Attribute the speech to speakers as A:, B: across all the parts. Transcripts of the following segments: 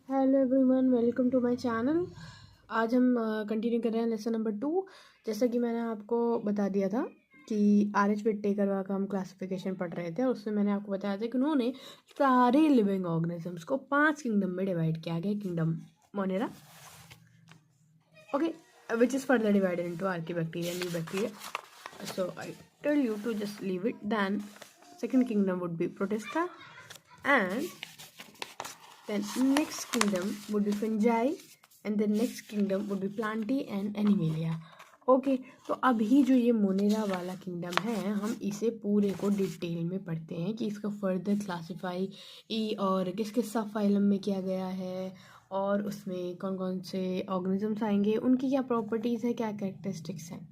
A: Hello everyone, welcome to my channel. आज हम continue कर रहे हैं लेसन नंबर 2। जैसा कि मैंने आपको बता दिया था कि आर.एच. विट्टेकर का हम क्लासिफिकेशन पढ़ रहे थे और उसमें मैंने आपको बताया था कि उन्होंने सारे लिविंग ऑर्गेनिजम्स को 5 किंगडम में डिवाइड किया गया। Kingdom Monera, okay, which is further divided into archaebacteria, eubacteria. So I tell you to just leave it. Then second kingdom would be Protista, and then next kingdom would be fungi, and the next kingdom would be plantae and animalia. Okay तो अभी जो ये Monera वाला kingdom है, हम इसे पूरे को डिटेल में पढ़ते हैं कि इसका फर्दर क्लासीफाई और किस किस सब फाइलम में किया गया है और उसमें कौन कौन से ऑर्गेनिजम्स आएंगे, उनकी क्या प्रॉपर्टीज़ है, क्या कैरेक्टरिस्टिक्स हैं।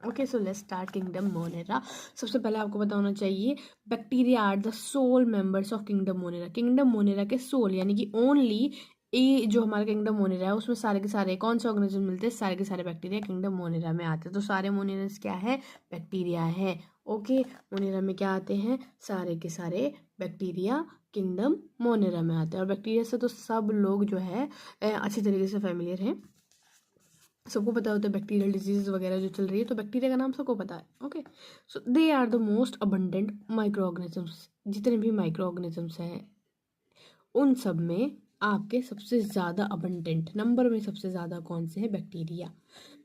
A: Okay, so let's start kingdom Monera. सबसे पहले आपको पता होना चाहिए bacteria are the sole members of kingdom Monera. Kingdom Monera के सोल यानी कि ओनली ये जो हमारा किंगडम मोनेरा है उसमें सारे के सारे कौन से ऑर्गेनिज्म मिलते हैं, सारे के सारे बैक्टीरिया किंगडम मोनेरा में आते हैं। तो सारे मोनेरस क्या है, बैक्टीरिया है। ओके, मोनेरा में क्या आते हैं, सारे के सारे बैक्टीरिया किंगडम मोनेरा में आते हैं। और बैक्टीरिया से तो सब लोग जो है अच्छी तरीके से फेमिलियर हैं, सबको पता होता है बैक्टीरियल डिजीज वगैरह जो चल रही है, तो बैक्टीरिया का नाम सबको पता है। Okay, so they are the most abundant micro organisms. जितने भी माइक्रो ऑर्गेनिजम्स हैं उन सब में आपके सबसे ज़्यादा अबंडेंट नंबर में सबसे ज़्यादा कौन से है, बैक्टीरिया।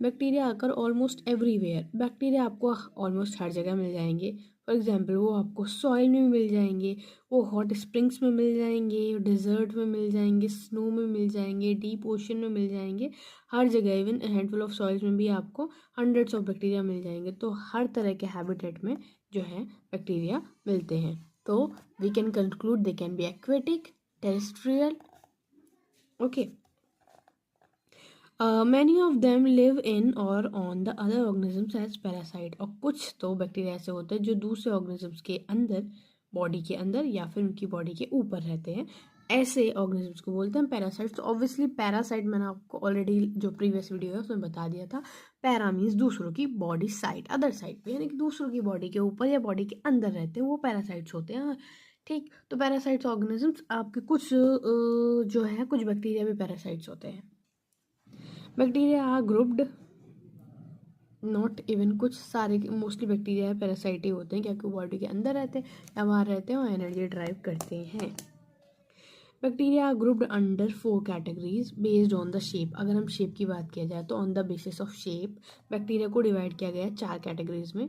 A: बैक्टीरिया आकर ऑलमोस्ट एवरीवेयर, बैक्टीरिया आपको ऑलमोस्ट हर जगह मिल जाएंगे। फॉर एग्जांपल वो आपको सॉइल में मिल जाएंगे, वो हॉट स्प्रिंग्स में मिल जाएंगे, डेजर्ट में मिल जाएंगे, स्नो में मिल जाएंगे, डीप ओशन में मिल जाएंगे, हर जगह। इवन हैंडफुल ऑफ सॉइल्स में भी आपको हंड्रेड्स ऑफ बैक्टीरिया मिल जाएंगे। तो हर तरह के हैबिटेट में जो है बैक्टीरिया मिलते हैं। तो we can conclude they can be aquatic, terrestrial, okay. Many of them live in or on the other organisms as parasite। और कुछ तो बैक्टीरिया ऐसे होते हैं जो दूसरे ऑर्गेनिजम्स के अंदर, बॉडी के अंदर या फिर उनकी बॉडी के ऊपर रहते हैं। ऐसे ऑर्गेनिजम्स को बोलते हैं पैरासाइट्स। तो ऑब्वियसली पैरासाइट मैंने आपको ऑलरेडी जो प्रीवियस वीडियो है उसमें बता दिया था। पैरा मीन्स दूसरों की बॉडी साइड, अदर साइड पे, यानी कि दूसरों की बॉडी के ऊपर या बॉडी के अंदर रहते हैं, वो पैरासाइट्स होते हैं। ठीक, तो पैरासाइट्स ऑर्गेनिजम्स आपके कुछ जो है कुछ बैक्टीरिया भी पैरासाइट्स होते हैं। Bacteria are grouped, not even कुछ, सारे मोस्टली बैक्टीरिया पैरासाइट ही होते हैं क्योंकि बॉडी के अंदर रहते हैं या बाहर रहते हैं और एनर्जी ड्राइव करते हैं। Bacteria are grouped under 4 categories based on the shape. अगर हम शेप की बात किया जाए तो on the basis of shape bacteria को डिवाइड किया गया है 4 कैटेगरीज में।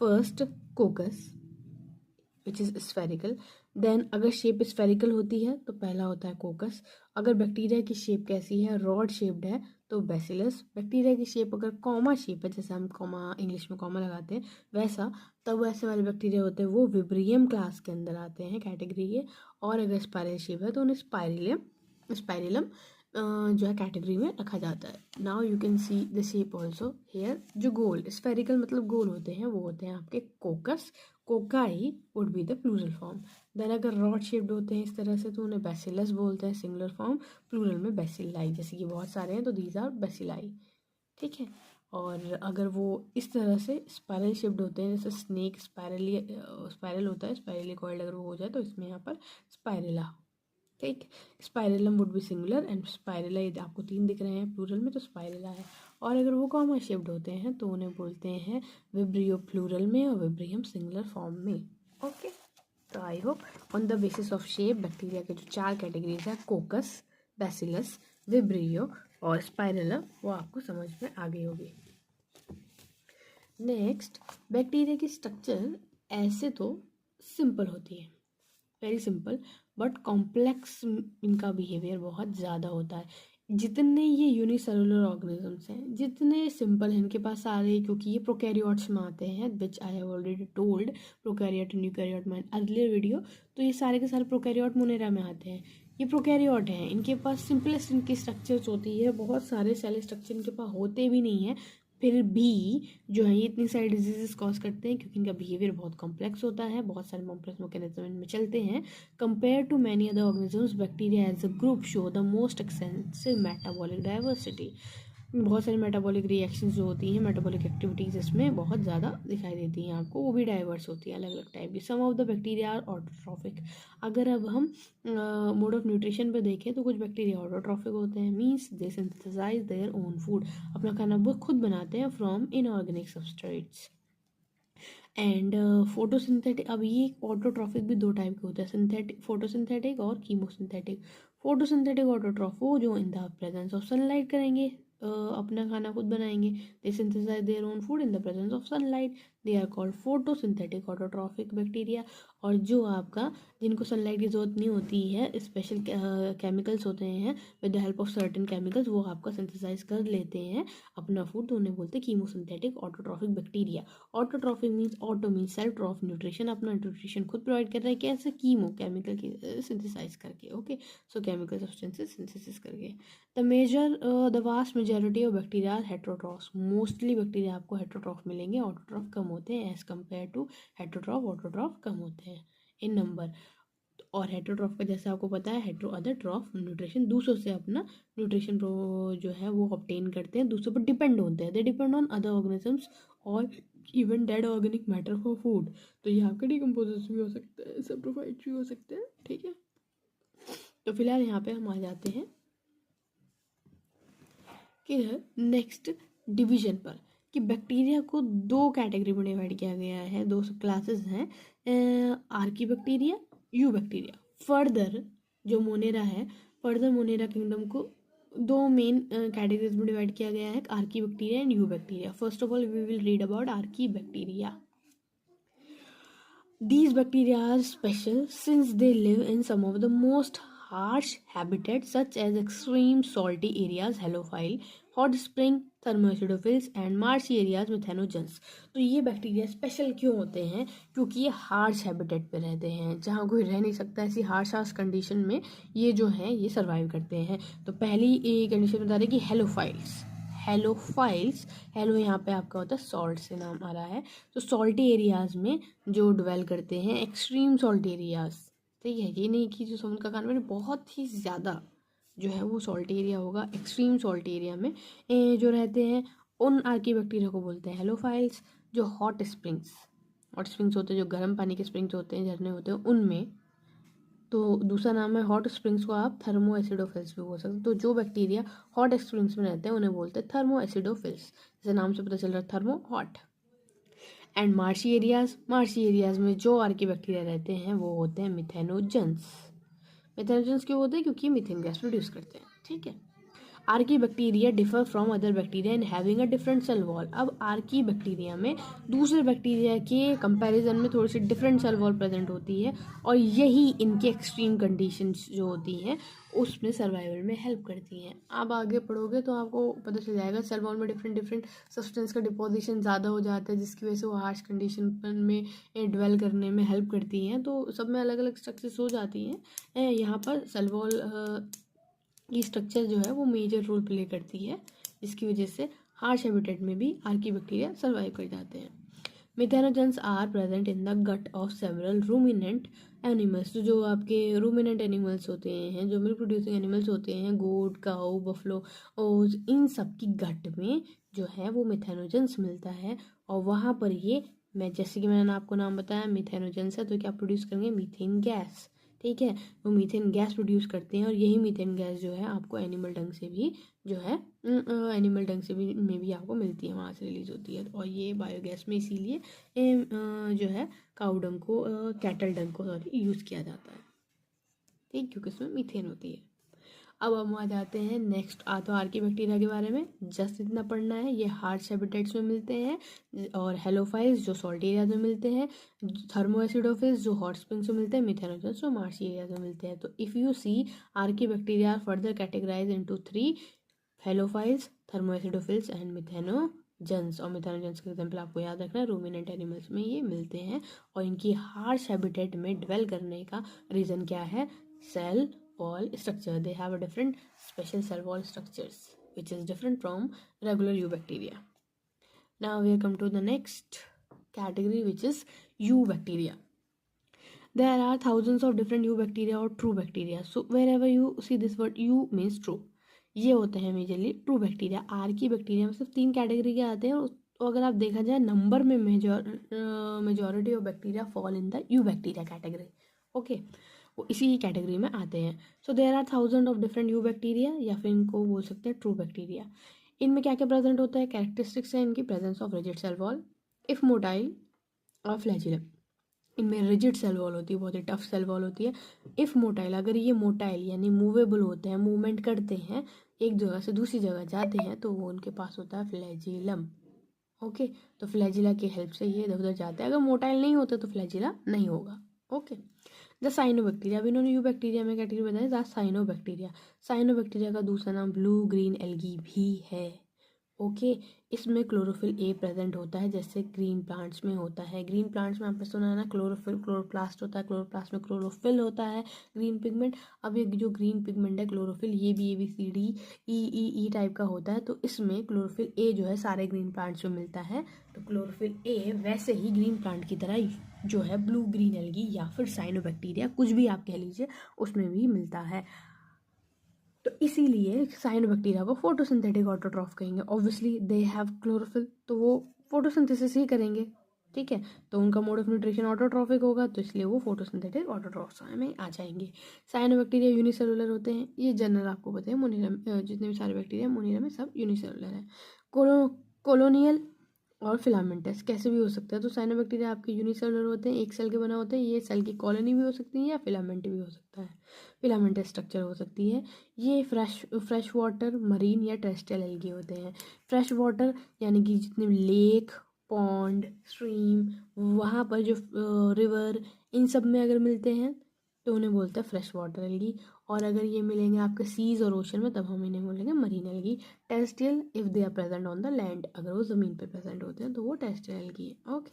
A: First coccus which is spherical. Then अगर शेप स्फेरिकल होती है तो पहला होता है कोकस। अगर बैक्टीरिया की शेप कैसी है, रॉड शेप्ड है, तो बैसिलस। बैक्टीरिया की शेप अगर कॉमा शेप है, जैसे हम कॉमा इंग्लिश में कॉमा लगाते हैं वैसा, तब वैसे वाले बैक्टीरिया होते हैं वो विब्रियम क्लास के अंदर आते हैं, कैटेगरी के। और अगर स्पाइरल शेप है तो उन्हें स्पाइरिलम जो है कैटेगरी में रखा जाता है। Now you can see the shape also here. जो गोल स्फेरिकल मतलब गोल होते हैं वो होते हैं आपके coccus, cocci would be the plural form. Then अगर रॉड शेप्ड होते हैं इस तरह से तो उन्हें बैसिलस बोलते हैं, सिंगुलर फॉर्म, प्लूरल में बैसिलाई। जैसे कि बहुत सारे हैं तो दीज आर बैसिलाई, ठीक है। और अगर वो इस तरह से स्पाइरल शेप्ड होते हैं, जैसे स्नेक स्पाइरल होता है, स्पाइरली कॉइल्ड अगर वो हो जाए तो इसमें यहाँ पर स्पाइरेला, ठीक। Spirillum would be singular and spirilla, यदि आपको 3 दिख रहे हैं प्लूरल में तो स्पाइरेला है। और अगर वो कॉमा शेप्ड होते हैं तो उन्हें बोलते हैं विब्रियो प्लूरल में और विब्रियम सिंगुलर फॉर्म में। ओके, तो I hope on the basis of shape bacteria के जो 4 कैटेगरीज है, कोकस, बैसिलस, विब्रियो और स्पाइरेला, वो आपको समझ में आ गई होगी। नेक्स्ट, बैक्टीरिया की स्ट्रक्चर ऐसे तो सिंपल होती है, वेरी सिंपल, बट कॉम्प्लेक्स इनका बिहेवियर बहुत ज़्यादा होता है। जितने ये यूनिसेलुलर ऑर्गेनिजम्स हैं, जितने सिंपल हैं इनके पास सारे, क्योंकि ये प्रोकैरियोट्स में आते हैं, which I have already told prokaryote and eukaryote में अर्लियर वीडियो। तो ये सारे के सारे प्रोकैरियोट मोनेरा में आते हैं। ये प्रोकैरियोट हैं, इनके पास सिंपलेस्ट इनकी स्ट्रक्चर्स होती है, बहुत सारे सेल स्ट्रक्चर इनके पास होते भी नहीं है, फिर भी जो है ये इतनी सारी डिजीजेस कॉज करते हैं क्योंकि इनका बिहेवियर बहुत कॉम्प्लेक्स होता है, बहुत सारे कॉम्प्लेक्स मैकेनिज्म इनमें चलते हैं। Compare to many other organisms, bacteria as a group show the most extensive metabolic diversity. बहुत सारी मेटाबॉलिक रिएक्शंस जो होती हैं, मेटाबॉलिक एक्टिविटीज़ इसमें बहुत ज़्यादा दिखाई देती हैं आपको, वो भी डाइवर्स होती है अलग अलग टाइप की। Some of the bacteria are autotrophic. अगर अब हम मोड ऑफ न्यूट्रिशन पे देखें तो कुछ बैक्टीरिया ऑटोट्रॉफिक होते हैं, means they synthesise their own food, अपना खाना वो खुद बनाते हैं from inorganic substrates. And photosynthetic, अब ये ऑटोट्रॉफिक भी दो टाइप के होते हैं, सिंथेटिक, फोटोसिंथेटिक और कीमोसिंथेटिक। फोटोसिंथेटिक ऑटोट्रॉफ वो जो in the presence of sunlight करेंगे, अपना खाना खुद बनाएंगे, they synthesise their own food in the presence of sunlight, they are called photosynthetic autotrophic bacteria. और जो आपका, जिनको सनलाइट की जरूरत नहीं होती है, स्पेशल केमिकल्स होते हैं, with the help of certain chemicals वो आपका सिंथेसाइज कर लेते हैं अपना फूड, तो उन्हें बोलते हैं chemosynthetic autotrophic bacteria. Autotrophic means auto means self of nutrition, अपना न्यूट्रिशन खुद प्रोवाइड कर रहा है, कैसे, कीमो केमिकल की सिंथेसाइज करके, okay, so chemical substances synthesis करके। The vast majority of bacteria are heterotrophs, mostly bacteria आपको हेट्रोट्रॉफ मिलेंगे, ऑटोट्रॉफ कम होते हैं as compare to heterotroph, autotroph कम होते हैं इन नंबर। और हेट्रोट्रॉफ का जैसे आपको पता है, हेट्रो अदर ट्रॉफ न्यूट्रिशन, दूसरों से अपना न्यूट्रिशन जो है वो ऑब्टेन करते हैं, दूसरों पर डिपेंड होते हैं, they depend on other organisms और even dead organic matter for food. तो ये आपके डिकम्पोजर्स भी हो सकते हैं, सैप्रोफाइट्स भी हो सकते हैं, ठीक है। तो फिलहाल यहाँ पे हम आ जाते हैं कि नेक्स्ट डिवीजन पर, कि बैक्टीरिया को दो कैटेगरी में डिवाइड किया गया है, दो क्लासेस हैं, archaebacteria, eubacteria. Further जो मोनेरा है, फर्दर मोनेरा किंगडम को दो मेन कैटेगरीज में डिवाइड किया गया है, archaebacteria and eubacteria. First of all we will read about archaebacteria. These bacteria are special since they live in some of the most harsh habitats such as extreme salty areas, halophile, hot spring, thermoacidophils and marshy areas, methanogens. तो ये bacteria special क्यों होते हैं? क्योंकि ये harsh habitat पे रहते हैं, जहाँ कोई रह नहीं सकता, ऐसी हार्श कंडीशन में ये जो हैं ये सर्वाइव करते हैं। तो पहली कंडीशन बता रहे कि हेलोफाइल्स, हेलो यहाँ पे आपका होता है सॉल्ट से नाम आ रहा है, तो सॉल्टी एरियाज में जो डिवेल करते हैं, एक्सट्रीम सॉल्ट एरियाज, ठीक है, ये नहीं कि जो समुद्र का खाना में बहुत ही ज़्यादा जो है वो सॉल्ट एरिया होगा, एक्सट्रीम सॉल्ट एरिया में जो रहते हैं उन आर्की बैक्टीरिया को बोलते हैं हेलोफाइल्स। जो हॉट स्प्रिंग्स होते हैं, जो गर्म पानी के स्प्रिंग्स होते हैं, झरने होते हैं उनमें, तो दूसरा नाम है हॉट स्प्रिंग्स को आप थर्मो एसिडोफिल्स भी बोल सकते हैं। तो जो बैक्टीरिया हॉट स्प्रिंग्स में रहते हैं उन्हें बोलते हैं थर्मो एसिडोफिल्स, जैसे नाम से पता चल रहा है, thermo hot. And marshy areas में जो आर्की बैक्टीरिया रहते हैं वो होते हैं मिथेनोजेंस। मिथेनोजेंस क्यों होते हैं? क्योंकि मीथेन गैस प्रोड्यूस करते हैं, ठीक है। Archaebacteria differ from other bacteria in having a different cell wall. अब आर्की बैक्टीरिया में दूसरे बैक्टीरिया के कंपैरिजन में थोड़ी सी डिफरेंट सेल वॉल प्रेजेंट होती है, और यही इनके एक्सट्रीम कंडीशंस जो होती हैं उसमें सर्वाइवल में हेल्प करती हैं। आप आगे पढ़ोगे तो आपको पता चल जाएगा, सेल वॉल में डिफरेंट सब्सटेंस का डिपोजिशन ज़्यादा हो जाता है, जिसकी वजह से वो हार्श कंडीशन में डिवेल करने में हेल्प करती हैं। तो सब में अलग अलग स्ट्रक्चर्स हो जाती हैं। यहाँ पर सेल वॉल ये स्ट्रक्चर जो है वो मेजर रोल प्ले करती है, जिसकी वजह से हार्श हैबिटेट में भी आर्की बैक्टीरिया सर्वाइव कर जाते हैं। Methanogens are present in the gut of several ruminant animals. तो जो आपके रूमिनेंट एनिमल्स होते हैं, जो मिल्क प्रोड्यूसिंग एनिमल्स होते हैं, गोट, काऊ, बफलो, और इन सब की गट में जो है वो मिथेनोजेंस मिलता है, और वहाँ पर ये, जैसे कि मैंने आपको नाम बताया मिथेनोजेंस है, तो क्या प्रोड्यूस करेंगे? मीथेन गैस, ठीक है। वो मीथेन गैस प्रोड्यूस करते हैं, और यही मीथेन गैस जो है आपको एनिमल डंग से भी जो है एनिमल डंग से भी में भी आपको मिलती है, वहाँ से रिलीज होती है। और ये बायोगैस में इसीलिए जो है काऊ डंग को, कैटल डंग को सॉरी यूज़ किया जाता है, ठीक, क्योंकि उसमें मीथेन होती है। अब हम आ जाते हैं नेक्स्ट तो आर्की बैक्टीरिया के बारे में जस्ट इतना पढ़ना है। ये हार्श हैबिटेट्स में मिलते हैं, और हेलोफाइल्स जो सॉल्ट एरियाज में मिलते हैं, थर्मोएसिडोफिल्स जो हॉट स्प्रिंग्स में मिलते हैं, मिथेनोजेंस जो मार्शी एरियाज में मिलते हैं। तो if you see archaebacteria further categorise into 3, halophiles, thermoacidophiles and methanogens. और मिथेनोजेंस का एग्जाम्पल आपको याद रखना है, रूमिनेंट एनिमल्स में ये मिलते हैं। और इनकी हार्श हैबिटेट में डिवेल करने का रीज़न क्या है? Cell wall structure. They have a different special cell wall structures which is different from regular eubacteria. Now we come to the next category, which is eubacteria. There are thousands of different eubacteria or true bacteria. So wherever you see this word eu means true. ये होते हैं majorly true bacteria. Archie bacteria में सिर्फ 3 category के आते हैं, तो अगर आप देखा जाए नंबर में majority of bacteria fall in the eubacteria category. Okay, वो इसी कैटेगरी में आते हैं। So there are 1000 of different eubacteria, या फिर इनको बोल सकते हैं ट्रू बैक्टीरिया। इनमें क्या क्या प्रेजेंट होता है, कैरेक्टरिस्टिक्स है इनकी, presence of rigid cell wall, if motile और फ्लैजिलम। इनमें रिजिड सेल वॉल होती है, बहुत ही टफ सेल वॉल होती है। इफ़ मोटाइल, अगर ये मोटाइल यानी मूवेबल होते हैं, मूवमेंट करते हैं, एक जगह से दूसरी जगह जाते हैं, तो वो उनके पास होता है फ्लैजिलम। ओके, तो फ्लैजिला की हेल्प से ये इधर उधर जाते हैं। अगर मोटाइल नहीं होते तो फ्लैजिला नहीं होगा। ओके, द साइनोबैक्टीरिया, अब इन्होंने यू बैक्टीरिया में कैटेगरी बताया द साइनोबैक्टीरिया। साइनोबैक्टीरिया का दूसरा नाम ब्लू ग्रीन एल्गी भी है। ओके, इसमें क्लोरोफिल ए प्रेजेंट होता है, जैसे ग्रीन प्लांट्स में होता है। ग्रीन प्लांट्स में आपने सुना है ना, क्लोरोफिल क्लोरोप्लास्ट होता है, क्लोरोप्लास्ट में क्लोरोफिल होता है, ग्रीन पिगमेंट। अब ये जो ग्रीन पिगमेंट है क्लोरोफिल, ये भी ABCD ई टाइप का होता है। तो इसमें क्लोरोफिल ए जो है सारे ग्रीन प्लांट्स में मिलता है। तो क्लोरोफिल ए वैसे ही ग्रीन प्लांट की तरह जो है ब्लू ग्रीन एल्गी या फिर साइनोबैक्टीरिया, कुछ भी आप कह लीजिए, उसमें भी मिलता है। तो इसीलिए साइनोबैक्टीरिया को फोटोसिंथेटिक ऑटोट्रॉफ कहेंगे। ऑब्वियसली दे हैव क्लोरोफिल, तो वो फोटोसिंथेसिस ही करेंगे। ठीक है, तो उनका मोड ऑफ न्यूट्रिशन ऑटोट्रॉफिक होगा, तो इसलिए वो फोटोसिंथेटिक ऑटोट्रॉफ्स में आ जाएंगे। साइनोबैक्टीरिया यूनिसेलुलर होते हैं, ये जनरल आपको पता है। मोनिरा जितने भी सारे बैक्टीरिया मोनिरा में सब यूनिसेलुलर है। कोलोनियल और फिलामेंटस कैसे भी हो सकता है। तो साइनोबैक्टीरिया आपके यूनिसेलुलर होते हैं, एक सेल के बना होते हैं। ये सेल की कॉलोनी भी हो सकती है या फिलामेंट भी हो सकता है, फिलामेंटस स्ट्रक्चर हो सकती है। ये फ्रेश वाटर, मरीन या टेरेस्ट्रियल एल्गी होते हैं। फ्रेश वाटर यानी कि जितने लेक, पॉन्ड, स्ट्रीम, वहाँ पर जो रिवर, इन सब में अगर मिलते हैं तो उन्हें बोलते हैं फ्रेश वाटर एल्गी। और अगर ये मिलेंगे आपके सीज और ओशन में, तब हम इन्हें बोलेंगे marine algae. Terrestrial if they are present on the land, अगर वो ज़मीन पर प्रेजेंट होते हैं तो वो टेरेस्ट्रियल एल्गी है। ओके,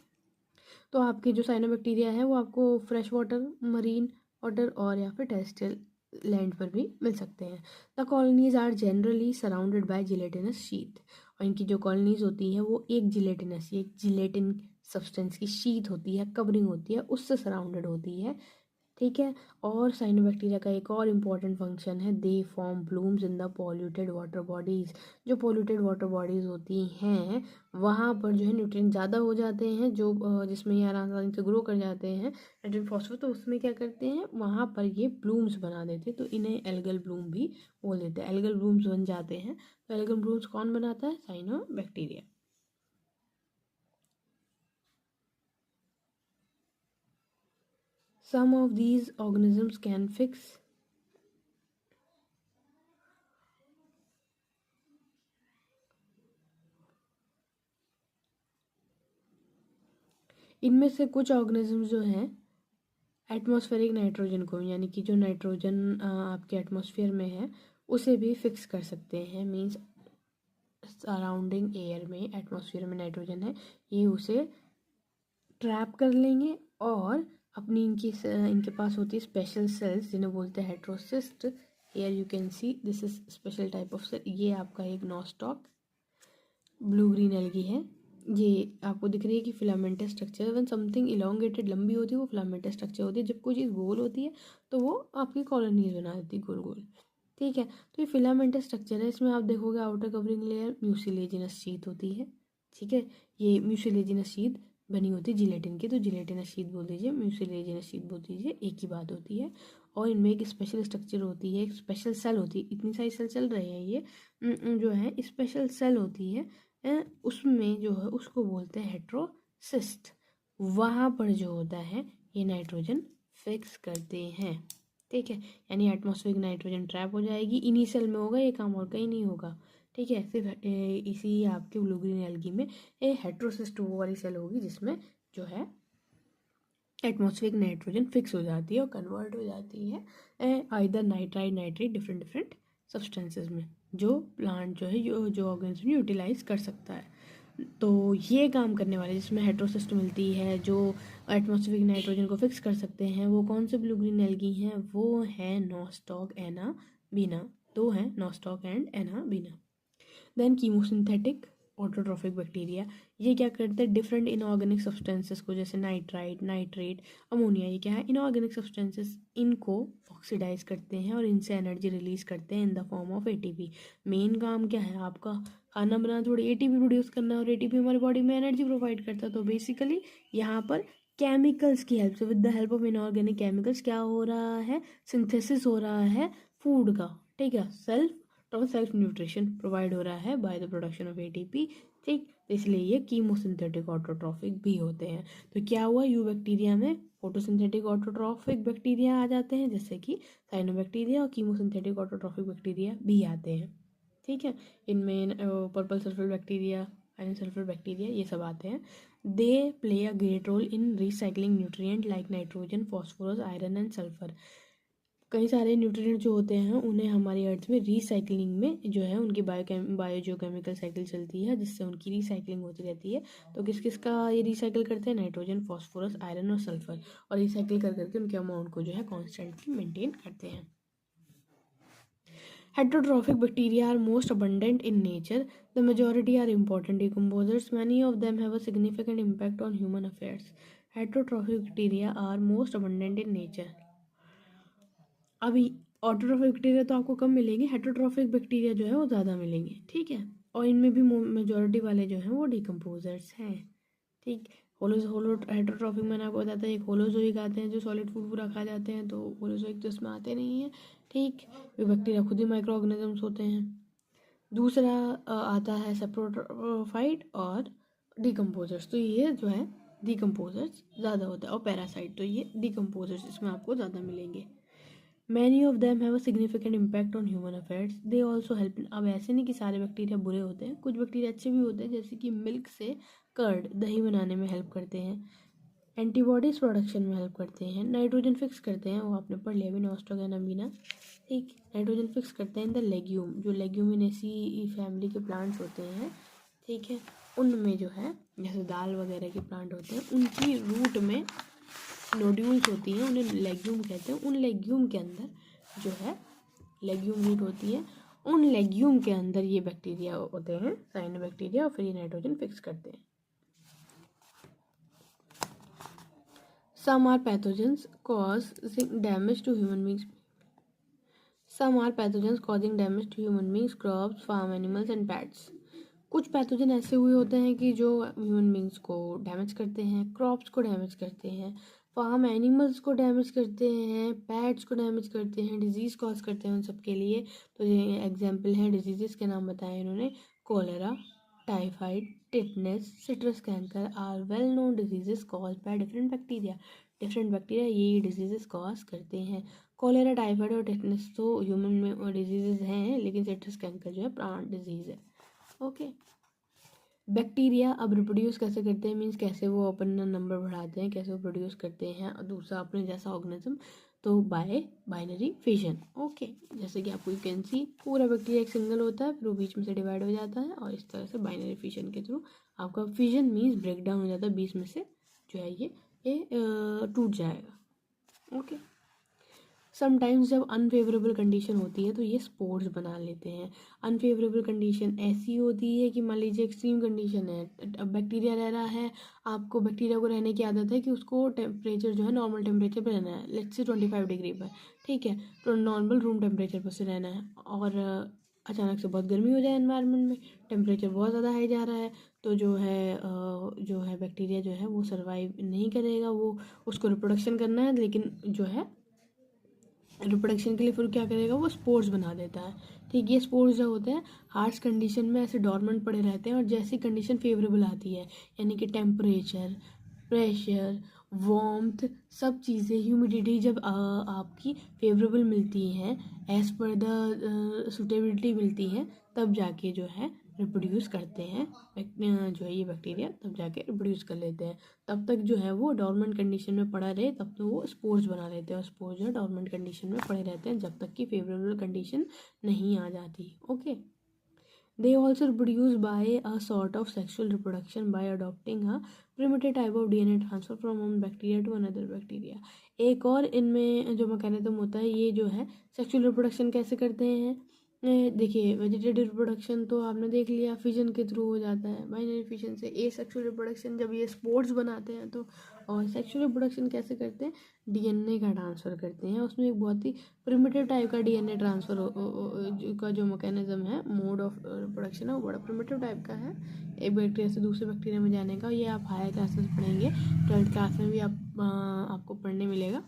A: तो आपके जो साइनोबैक्टीरिया है वो आपको फ्रेश वाटर, मरीन वाटर और या फिर टेरेस्ट्रियल लैंड पर भी मिल सकते हैं। The colonies are generally surrounded by gelatinous sheath, और इनकी जो कॉलोनीज होती है वो एक जिलेटिन सब्सटेंस की शीथ होती है, कवरिंग होती है, उससे सराउंडेड होती है। ठीक है, और साइनोबैक्टीरिया का एक और इम्पॉर्टेंट फंक्शन है, they form blooms in the polluted water bodies. जो पॉल्यूटेड वाटर बॉडीज़ होती हैं वहाँ पर जो है न्यूट्रिएंट ज़्यादा हो जाते हैं, जो जिसमें ये आराम से ग्रो कर जाते हैं नाइट्रोजन फॉस्फेट, तो उसमें क्या करते हैं, वहाँ पर ये ब्लूम्स बना देते हैं। तो इन्हें एल्गल ब्लूम भी बोल देते हैं, एल्गल ब्लूम्स बन जाते हैं। तो एल्गल ब्लूम्स कौन बनाता है, cyanobacteria. Some of these organisms can fix इनमें से कुछ ऑर्गेनिज्म जो हैं एटमॉस्फेरिक नाइट्रोजन को, यानी कि जो नाइट्रोजन आपके एटमॉस्फेयर में है उसे भी फिक्स कर सकते हैं। मींस सराउंडिंग एयर में, एटमॉस्फेयर में नाइट्रोजन है, ये उसे ट्रैप कर लेंगे। और अपनी इनके पास होती है स्पेशल सेल्स जिन्हें बोलते हैं heterocyst. Here you can see this is special type of cell. ये आपका एक नॉस्टॉक ब्लू ग्रीन एल्गी है। ये आपको दिख रही है कि filamentous structure, one something elongated लंबी होती है वो फिलामेंटस स्ट्रक्चर होती है। जब कोई चीज़ गोल होती है तो वो आपकी कॉलोनीज बना देती है गोल गोल। ठीक है, तो ये फिलामेंटस स्ट्रक्चर है। इसमें आप देखोगे outer covering layer mucilaginous sheath होती है। ठीक है, ये म्यूसिलेजिनस शीथ बनी होती है जिलेटिन की, तो जिलेटिनस शीथ बोल दीजिए, म्यूसिलेजिनस शीथ बोल दीजिए, एक ही बात होती है। और इनमें एक स्पेशल स्ट्रक्चर होती है, एक स्पेशल सेल होती है। इतनी सारी सेल चल रहे हैं ये जो है स्पेशल सेल होती है, उसमें जो है उसको बोलते हैं हेट्रोसिस्ट। वहाँ पर जो होता है ये नाइट्रोजन फिक्स करते हैं। ठीक है, यानी एटमॉस्फेरिक नाइट्रोजन ट्रैप हो जाएगी, इन्हीं सेल में होगा ये काम, और कहीं नहीं होगा। ठीक है, सिर्फ इसी आपके ब्लू ग्रीन एल्गी में हेट्रोसिस्ट वो वाली सेल होगी जिसमें जो है एटमॉस्फेरिक नाइट्रोजन फिक्स हो जाती है और कन्वर्ट हो जाती है either nitride nitrate different different substances में, जो प्लांट जो है जो ऑर्गेनिज्म यूटिलाइज कर सकता है। तो ये काम करने वाले जिसमें हेट्रोसिस्ट मिलती है, जो एटमॉस्फेरिक नाइट्रोजन को फिक्स कर सकते हैं, वो कौन से ब्लू ग्रीन एल्गी हैं, वो है नॉस्टॉक, एना, बीना। दो हैं, Nostoc and Anabaena. Then chemosynthetic autotrophic bacteria ये क्या करते हैं, डिफरेंट इनऑर्गेनिक सब्सटेंसेस को, जैसे नाइट्राइट, नाइट्रेट, अमोनिया, ये क्या है इनऑर्गेनिक सब्सटेंसेस, इनको ऑक्सीडाइज करते हैं और इनसे एनर्जी रिलीज करते हैं in the form of ATP. Main काम क्या है आपका, खाना बनाना, थोड़ी एटीपी प्रोड्यूस करना, और एटीपी हमारी बॉडी में एनर्जी प्रोवाइड करता है। तो बेसिकली यहाँ पर केमिकल्स की हेल्प से, with the help of inorganic chemicals क्या हो रहा है, सिंथेसिस हो रहा है फूड का, ठीक है, सेल्फ न्यूट्रिशन प्रोवाइड हो रहा है by the production of ATP, ठीक। तो इसलिए ये कीमोसिंथेटिक ऑटोट्रॉफिक भी होते हैं। तो क्या हुआ, यू बैक्टीरिया में फोटोसिंथेटिक ऑटोट्रॉफिक बैक्टीरिया आ जाते हैं, जैसे कि साइनोबैक्टीरिया, और कीमोसिंथेटिक ऑटोट्रॉफिक बैक्टीरिया भी आते हैं, ठीक है। इनमें purple sulphur bacteria, iron sulphur bacteria, ये सब आते हैं। They play a great role in recycling nutrient like nitrogen, phosphorus, iron and sulphur. कई सारे न्यूट्रिएंट जो होते हैं उन्हें हमारी अर्थ में रिसाइकलिंग में जो है उनकी बायो जो केमिकल साइकिल चलती है, जिससे उनकी रिसाइकलिंग होती रहती है। तो किस किस का ये रिसाइकिल करते हैं, नाइट्रोजन, फॉस्फोरस, आयरन और सल्फर, और रिसाइकिल कर करके उनके अमाउंट को जो है कॉन्स्टेंटली मेंटेन करते हैं। Heterotrophic bacteria are most abundant in nature. The majority are important decomposers. Many of them have a significant impact on human affairs. Heterotrophic bacteria are most abundant in nature. अभी autotrophic bacteria तो आपको कम मिलेंगे, heterotrophic bacteria जो है वो ज़्यादा मिलेंगे, ठीक है। और इनमें भी मेजॉरिटी वाले जो हैं वो डिकम्पोजर्स हैं, ठीक। हेटरोट्रॉफिक मैंने आपको बताया था, एक होलोजोइक आते हैं जो सॉलिड फूड पूरा खा जाते हैं, तो होलोजोइक तो इसमें आते नहीं हैं, ठीक। वे बैक्टीरिया खुद ही माइक्रो ऑर्गेनिजम्स होते हैं। दूसरा आता है सेप्रोफाइट और डिकम्पोजर्स, तो ये जो है डिकम्पोजर्स ज़्यादा होता है, और पैरासाइट, तो ये डिकम्पोजर्स इसमें आपको ज़्यादा मिलेंगे। Many of them have a significant impact on human affairs. They also help. अब ऐसे नहीं कि सारे बैक्टीरिया बुरे होते हैं, कुछ बैक्टीरिया अच्छे भी होते हैं, जैसे कि मिल्क से कर्ड, दही बनाने में हेल्प करते हैं, एंटीबॉडीज प्रोडक्शन में हेल्प करते हैं, नाइट्रोजन फिक्स करते हैं, वो आपने पढ़ लिया भी, नॉस्ट्रोगेन अमीना, ठीक। नाइट्रोजन फिक्स करते हैं इन द लेग्यूम, जो लेग्यूमिनेसी फैमिली के प्लांट्स होते हैं, ठीक है, उनमें जो है जैसे दाल वगैरह के प्लांट होते हैं, उनकी रूट में नोड्यूल्स होती हैं, उन्हें लेग्यूम कहते हैं। उन लेग्यूम के अंदर जो है लेग्यूम रूट होती है, उन लेग्यूम के अंदर ये बैक्टीरिया होते हैं, साइनोबैक्टीरिया, और फिर ये नाइट्रोजन फिक्स करते हैं। Some are pathogens causing damage to human beings. Some are pathogens causing damage to human beings, crops, farm animals and pets. कुछ पैथोजन ऐसे हुए होते हैं कि जो ह्यूमन बींग्स को डैमेज करते हैं, क्रॉप्स को डैमेज करते हैं, फार्म एनिमल्स को डैमेज करते हैं, पैट्स को डैमेज करते हैं, डिजीज़ कॉज करते हैं उन सब के लिए। तो ये एग्जांपल हैं डिजीज़ के नाम बताए इन्होंने, cholera, typhoid, tetanus, citrus canker are well known diseases caused by different bacteria. Different bacteria ये डिजीजेस कॉज करते हैं। कोलेरा, टाइफाइड और टिटनेस तो ह्यूमन में डिजीजेज हैं, लेकिन सिट्रस कैंकर जो है प्लांट डिजीज़ है, ओके। बैक्टीरिया अब रिप्रोड्यूस कैसे करते हैं, मीन्स कैसे वो अपना नंबर बढ़ाते हैं, कैसे वो प्रोड्यूस करते हैं और दूसरा अपने जैसा ऑर्गेनिज्म, तो बाय बाइनरी फिजन, ओके। जैसे कि आपको यू कैन सी पूरा बैक्टीरिया एक सिंगल होता है, फिर वो बीच में से डिवाइड हो जाता है, और इस तरह से बाइनरी फिजन के थ्रू आपका फिजन मीन्स ब्रेक डाउन हो जाता है, बीच में से जो है ये टूट जाएगा, ओके। समटाइम्स जब अनफेवरेबल कंडीशन होती है तो ये स्पोर्स बना लेते हैं। अनफेवरेबल कंडीशन ऐसी होती है कि मान लीजिए एक्सट्रीम कंडीशन है, अब बैक्टीरिया रह रहा है, आपको बैक्टीरिया को रहने की आदत है कि उसको टेम्परेचर जो है नॉर्मल टेम्परेचर पर रहना है, लेट्स से 25 डिग्री पर, ठीक है, तो नॉर्मल रूम टेम्परेचर पर से रहना है, और अचानक से बहुत गर्मी हो जाए एनवायरनमेंट में, टेम्परेचर बहुत ज़्यादा हाई जा रहा है, तो जो है बैक्टीरिया जो है वो सर्वाइव नहीं करेगा, वो उसको रिप्रोडक्शन करना है, लेकिन जो है रिप्रोडक्शन के लिए फिर क्या करेगा, वो स्पोर्स बना देता है, ठीक। ये स्पोर्स जो होते हैं हार्श कंडीशन में ऐसे डॉर्मेंट पड़े रहते हैं, और जैसी कंडीशन फेवरेबल आती है, यानी कि टेम्परेचर, प्रेशर, वार्मथ, सब चीज़ें, ह्यूमिडिटी जब आपकी फेवरेबल मिलती हैं, एज पर द सुटेबिलिटी मिलती है, तब जाके जो है रिप्रोड्यूस करते हैं जो है ये बैक्टीरिया, तब जाके रिप्रोड्यूस कर लेते हैं। तब तक जो है वो डॉर्मेंट कंडीशन में पड़ा रहे, तब तो वो स्पोर्स बना लेते हैं, और स्पोर्स जो है डॉर्मेंट कंडीशन में पड़े रहते हैं जब तक कि फेवरेबल कंडीशन नहीं आ जाती, okay. They also reproduce by a sort of sexual reproduction by adopting a primitive type of DNA transfer from one bacteria to another bacteria. एक और इनमें जो मैकेनिज्म होता है, ये जो है सेक्सुअल रिप्रोडक्शन कैसे करते हैं, देखिए वेजिटेटिव रिप्रोडक्शन तो आपने देख लिया, फिजन के थ्रू हो जाता है, बाइनरी फिजन से। एसेक्सुअल रिप्रोडक्शन जब ये स्पोर्स बनाते हैं तो। और सेक्सुअल रिप्रोडक्शन कैसे करते हैं, डीएनए का ट्रांसफ़र करते हैं। उसमें एक बहुत ही प्रिमिटिव टाइप का डीएनए ट्रांसफ़र का जो मैकेनिज्म है, मोड ऑफ रिप्रोडक्शन है, वो बड़ा प्रिमिटिव टाइप का है, एक बैक्टीरिया से दूसरे बैक्टीरिया में जाने का। ये आप हायर क्लासेस पढ़ेंगे, 12th क्लास में भी आपको पढ़ने मिलेगा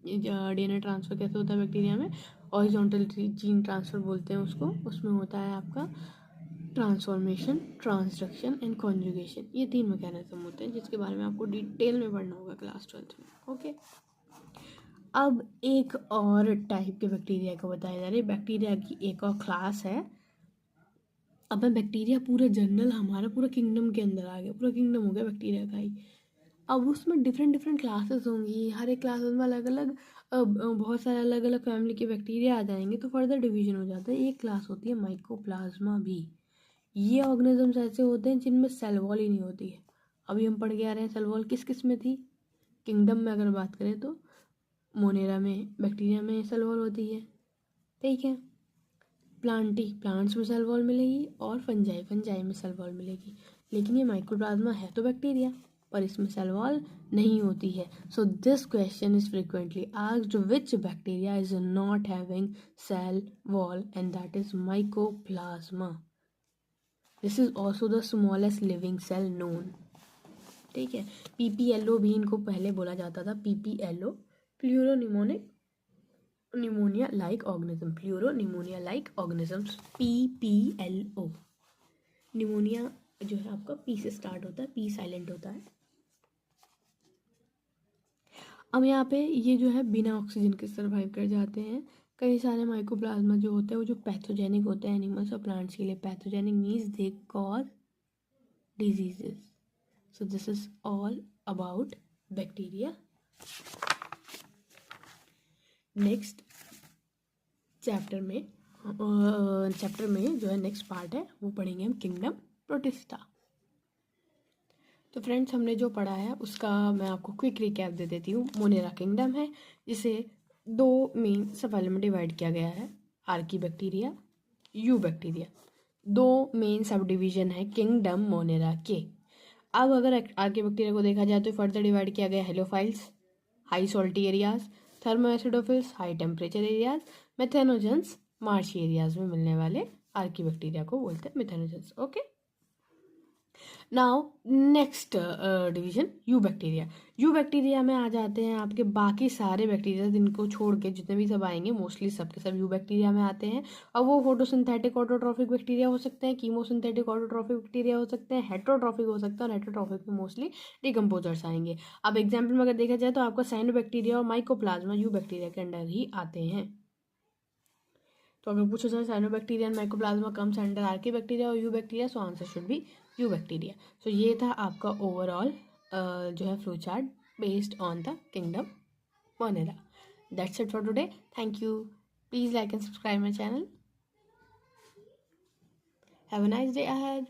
A: डीएनए ट्रांसफ़र कैसे होता है बैक्टीरिया में। हॉरिजॉन्टल जीन ट्रांसफ़र बोलते हैं उसको। उसमें होता है आपका ट्रांसफॉर्मेशन, ट्रांसडक्शन एंड कॉन्जुगेशन। ये 3 मैकेनिज्म होते हैं जिसके बारे में आपको डिटेल में पढ़ना होगा क्लास 12th में। ओके, अब एक और टाइप के बैक्टीरिया को बताया जा रहा है। बैक्टीरिया की एक और क्लास है। अब बैक्टीरिया पूरा जनरल हमारा पूरा किंगडम के अंदर आ गया, पूरा किंगडम हो गया बैक्टीरिया का ही। अब उसमें डिफरेंट क्लासेस होंगी, हर एक क्लासेस में अलग अलग बहुत सारे अलग अलग फैमिली के बैक्टीरिया आ जाएंगे, तो फर्दर डिवीजन हो जाता है। एक क्लास होती है माइकोप्लाज्मा भी। ये ऑर्गेनिजम्स ऐसे होते हैं जिनमें सेल वॉल ही नहीं होती है। अभी हम पढ़ के आ रहे हैं सेल वॉल किस किस में थी। किंगडम में अगर बात करें तो मोनेरा में, बैक्टीरिया में सेल वॉल होती है, ठीक है। प्लांट्स में सेल वॉल मिलेगी, और फंजाई में सेल वॉल मिलेगी। लेकिन ये माइकोप्लाज्मा है तो बैक्टीरिया, पर इसमें सेल वॉल नहीं होती है। So this question is frequently asked, which bacteria is not having cell wall, and that is mycoplasma. This is also the smallest living cell known, ठीक है। पीपीएलओ भी इनको पहले बोला जाता था, PPLO, pleuropneumonic pneumonia like organism, pleuro pneumonia like organisms, PPLO. Pneumonia जो है आपका पी से स्टार्ट होता है, पी साइलेंट होता है। अब यहाँ पे ये जो है बिना ऑक्सीजन के सर्वाइव कर जाते हैं। कई सारे माइकोप्लाज्मा जो होते हैं वो जो पैथोजेनिक होते हैं एनिमल्स और प्लांट्स के लिए। Pathogenic means they cause diseases. So this is all about bacteria. Next chapter में जो है नेक्स्ट पार्ट है वो पढ़ेंगे हम किंगडम प्रोटिस्टा। तो फ्रेंड्स हमने जो पढ़ा है उसका मैं आपको क्विक रिकैप दे देती हूँ। मोनेरा किंगडम है जिसे 2 मेन सब फाइल में डिवाइड किया गया है, archaebacteria, you bacteria. 2 main sub division है किंगडम मोनेरा के। अब अगर आर्की बैक्टीरिया को देखा जाए तो फर्दर डिवाइड किया गया halophiles, high salty areas, thermoacidophiles, high temperature areas, methanogens, marshy areas में मिलने वाले आर्की बैक्टीरिया को बोलते हैं methanogens. Okay, now next division eubacteria. Eubacteria में आ जाते हैं आपके बाकी सारे बैक्टीरिया, जिनको छोड़ के जितने भी सब आएंगे मोस्टली सबके सब यू बैक्टीरिया में आते हैं। और वो फोटोसिंथेटिक ऑटोट्रॉफिक बैक्टीरिया हो सकते हैं, कीमोसिंथेटिक ऑटोट्रॉफिक बैक्टीरिया हो सकते हैं, हेट्रोट्रॉफिक हो सकता है, और हेट्रोट्रॉफिक में मोस्टली डिकम्पोजर्स आएंगे। अब एग्जाम्पल में अगर देखा जाए तो आपका साइनोबैक्टीरिया और माइकोप्लाज्मा यू बैक्टीरिया के अंडर ही आते हैं। तो अगर पूछा जाए cyanobacteria and mycoplasma comes under archaebacteria और eubacteria, so answer should be eubacteria. So ये था आपका ओवरऑल जो है flow chart based on the kingdom Monera. That's it for today. Thank you. Please like and subscribe my channel. Have a nice day ahead.